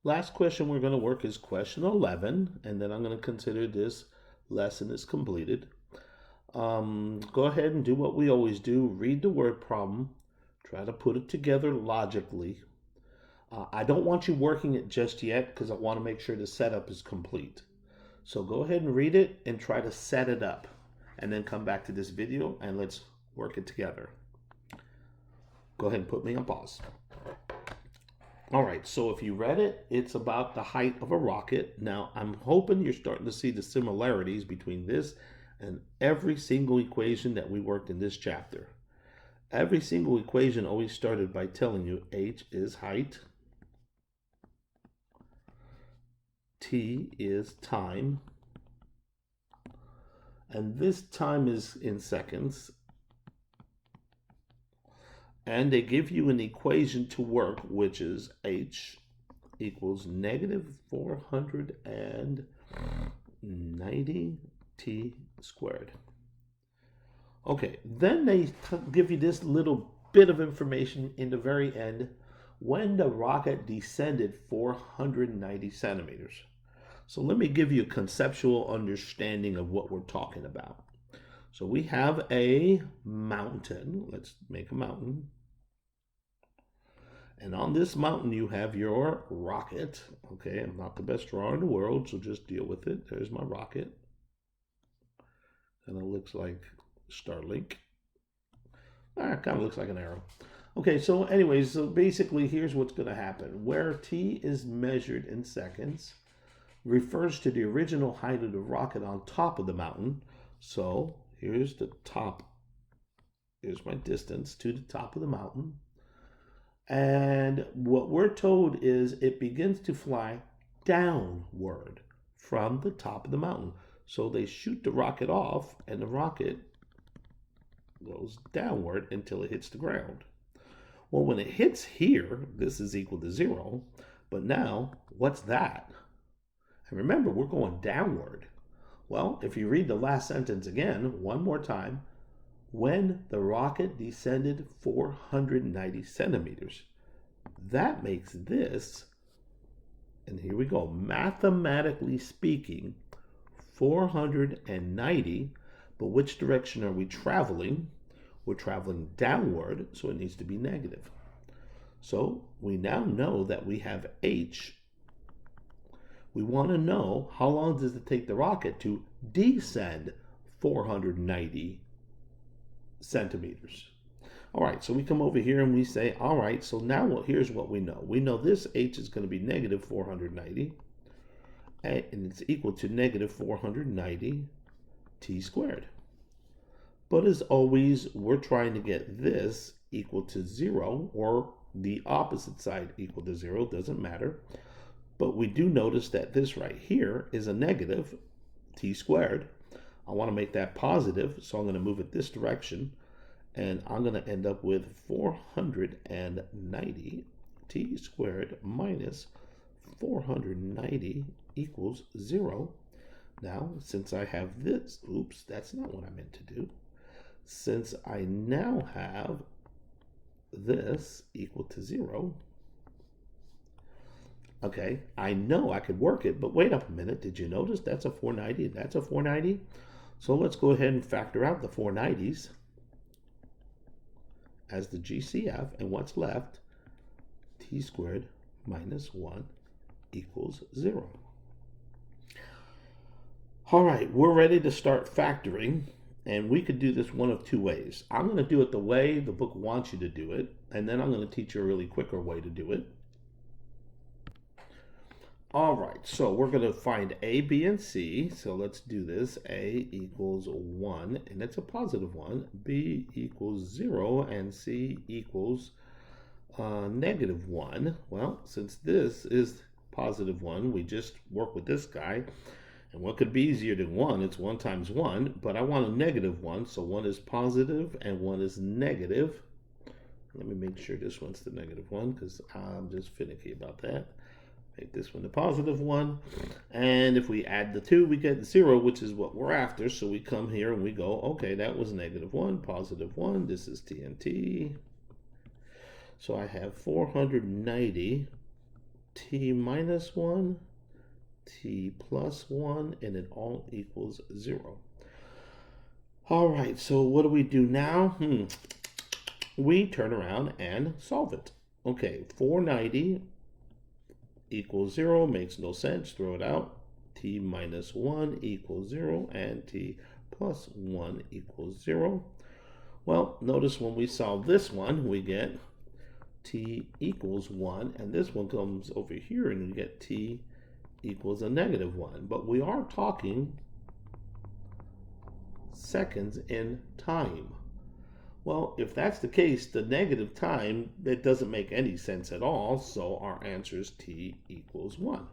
last question we're going to work is question 11, and then I'm going to consider this lesson is completed. Go ahead and do what we always do. Read the word problem. Try to put it together logically. I don't want you working it just yet because I want to make sure the setup is complete. So go ahead and read it and try to set it up. And then come back to this video and let's work it together. Go ahead and put me on pause. All right, so if you read it, it's about the height of a rocket. Now, I'm hoping you're starting to see the similarities between this and every single equation that we worked in this chapter. Every single equation always started by telling you h is height, t is time, and this time is in seconds. And they give you an equation to work, which is h equals negative 490 t squared. Okay, then they give you this little bit of information in the very end when the rocket descended 490 centimeters. So let me give you a conceptual understanding of what we're talking about. So we have a mountain. Let's make a mountain. And on this mountain, you have your rocket. Okay, I'm not the best drawer in the world, so just deal with it. There's my rocket. And it looks like Starlink. It kind of looks like an arrow. Okay, so anyways, so basically here's what's going to happen. Where t is measured in seconds refers to the original height of the rocket on top of the mountain. So here's the top. Here's my distance to the top of the mountain. And what we're told is it begins to fly downward from the top of the mountain. So they shoot the rocket off, and the rocket goes downward until it hits the ground. Well, when it hits here, this is equal to 0. But now, what's that? And remember, we're going downward. Well, if you read the last sentence again, one more time, when the rocket descended 490 centimeters. That makes this, and here we go, mathematically speaking, 490, but which direction are we traveling? We're traveling downward, so it needs to be negative. So we now know that we have h. We want to know how long does it take the rocket to descend 490 centimeters. All right, so we come over here and we say, all right, so now here's what we know. We know this h is going to be negative 490, and it's equal to negative 490 t squared. But as always, we're trying to get this equal to 0, or the opposite side equal to 0, doesn't matter. But we do notice that this right here is a negative t squared. I want to make that positive, so I'm going to move it this direction, and I'm going to end up with 490 t squared minus 490 equals 0. Now, since I have this, oops, that's not what I meant to do. Since I now have this equal to 0, okay, I know I could work it, but wait up a minute. Did you notice that's a 490 and that's a 490? So let's go ahead and factor out the 490s as the GCF, and what's left? T squared minus 1 equals 0. All right, we're ready to start factoring, and we could do this one of two ways. I'm going to do it the way the book wants you to do it, and then I'm going to teach you a really quicker way to do it. All right, so we're going to find a, b, and c. So let's do this. A equals 1, and it's a positive 1. B equals 0, and c equals negative 1. Well, since this is positive 1, we just work with this guy. And what could be easier than 1? It's 1 times 1, but I want a negative 1, so 1 is positive and 1 is negative. Let me make sure this one's the negative 1 because I'm just finicky about that. Make this one the positive 1. And if we add the 2, we get 0, which is what we're after. So we come here and we go, okay, that was negative 1, positive 1. This is TNT. So I have 490 t minus 1, t plus 1, and it all equals 0. All right, so what do we do now? We turn around and solve it. Okay, 490 equals 0, makes no sense, throw it out. T minus 1 equals 0, and t plus 1 equals 0. Well, notice when we solve this one, we get t equals 1, and this one comes over here, and we get t equals a negative 1. But we are talking seconds in time. Well, if that's the case, the negative time, it doesn't make any sense at all, so our answer is t equals 1.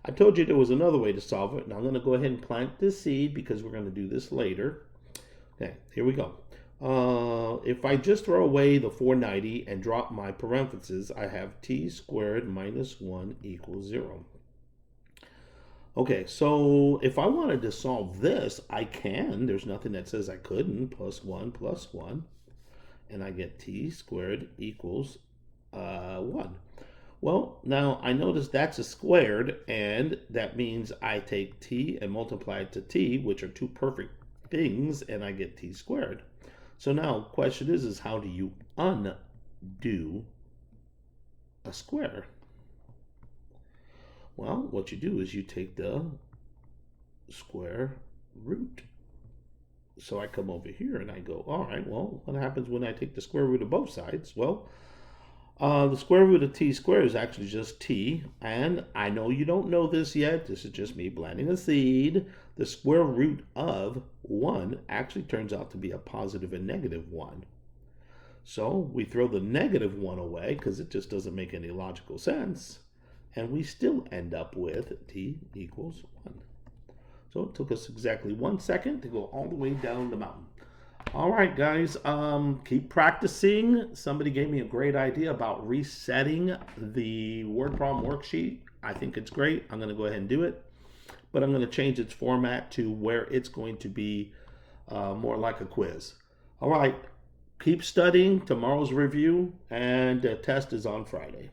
I told you there was another way to solve it, and I'm going to go ahead and plant this seed because we're going to do this later. Okay, here we go. If I just throw away the 490 and drop my parentheses, I have t squared minus 1 equals 0. Okay, so if I wanted to solve this, I can. There's nothing that says I couldn't. Plus 1 plus 1. And I get t squared equals 1. Well, now I notice that's a squared, and that means I take t and multiply it to t, which are two perfect things, and I get t squared. So now the question is how do you undo a square? Well, what you do is you take the square root. So I come over here and I go, all right, well, what happens when I take the square root of both sides? Well, the square root of t squared is actually just t, and I know you don't know this yet. This is just me planting a seed. The square root of 1 actually turns out to be a positive and negative 1. So we throw the negative 1 away because it just doesn't make any logical sense, and we still end up with t equals 1. So it took us exactly 1 second to go all the way down the mountain. All right, guys, keep practicing. Somebody gave me a great idea about resetting the word problem worksheet. I think it's great. I'm going to go ahead and do it, but I'm going to change its format to where it's going to be more like a quiz. All right, keep studying. Tomorrow's review, and the test is on Friday.